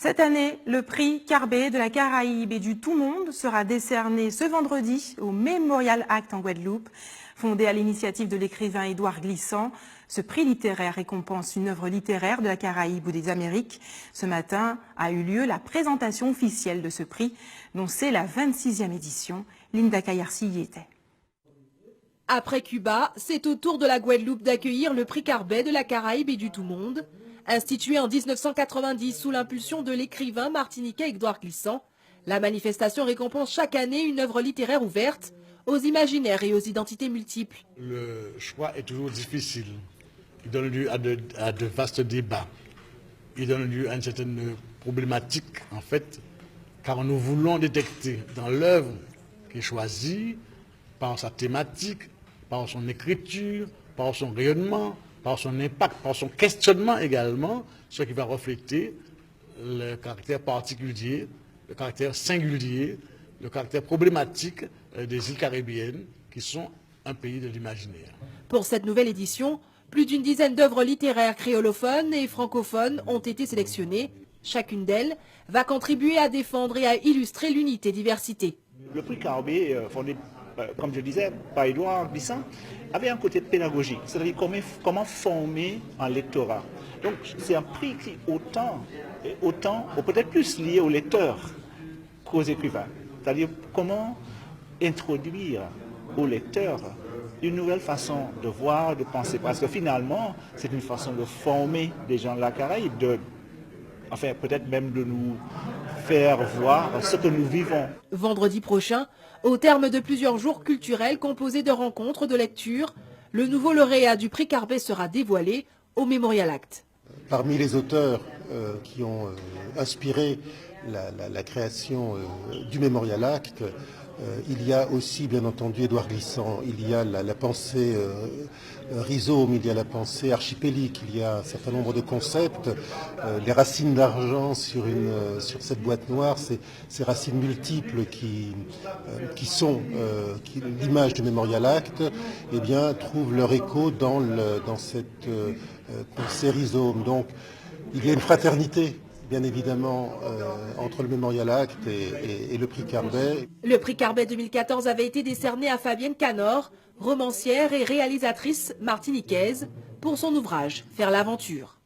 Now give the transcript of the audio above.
Cette année, le prix Carbet de la Caraïbe et du tout monde sera décerné ce vendredi au Memorial Act en Guadeloupe. Fondé à l'initiative de l'écrivain Édouard Glissant, ce prix littéraire récompense une œuvre littéraire de la Caraïbe ou des Amériques. Ce matin a eu lieu la présentation officielle de ce prix, dont c'est la 26e édition. Linda Kayarsi y était. Après Cuba, c'est au tour de la Guadeloupe d'accueillir le prix Carbet de la Caraïbe et du tout monde. Institué en 1990 sous l'impulsion de l'écrivain martiniquais Édouard Glissant, la manifestation récompense chaque année une œuvre littéraire ouverte aux imaginaires et aux identités multiples. Le choix est toujours difficile. Il donne lieu à de vastes débats. Il donne lieu à une certaine problématique, en fait, car nous voulons détecter dans l'œuvre qui est choisie, par sa thématique, par son écriture, par son rayonnement, par son impact, par son questionnement également, ce qui va refléter le caractère particulier, le caractère singulier, le caractère problématique des îles caribéennes, qui sont un pays de l'imaginaire. Pour cette nouvelle édition, plus d'une dizaine d'œuvres littéraires créolophones et francophones ont été sélectionnées. Chacune d'elles va contribuer à défendre et à illustrer l'unité-diversité. Le prix Carbet, fondé, comme je disais, par Édouard Glissant, avait un côté pédagogique, c'est-à-dire comment former un lectorat. Donc c'est un prix qui autant ou peut-être plus lié aux lecteurs qu'aux écrivains. C'est-à-dire comment introduire aux lecteurs une nouvelle façon de voir, de penser. Parce que finalement, c'est une façon de former des gens de la Caraïbe, enfin peut-être même de nous faire voir ce que nous vivons. Vendredi prochain, au terme de plusieurs jours culturels composés de rencontres, de lectures, le nouveau lauréat du prix Carbet sera dévoilé au Memorial Act. Parmi les auteurs qui ont inspiré la création du Memorial Act, il y a aussi bien entendu Édouard Glissant, il y a la pensée rhizome, il y a la pensée archipélique, il y a un certain nombre de concepts, les racines d'argent sur cette boîte noire, ces racines multiples qui sont l'image du Memorial Act, eh bien, trouvent leur écho dans ces rhizomes. Donc il y a une fraternité, bien évidemment, entre le Memorial Act et le prix Carbet. Le prix Carbet 2014 avait été décerné à Fabienne Canor, romancière et réalisatrice martiniquaise, pour son ouvrage « Faire l'aventure ».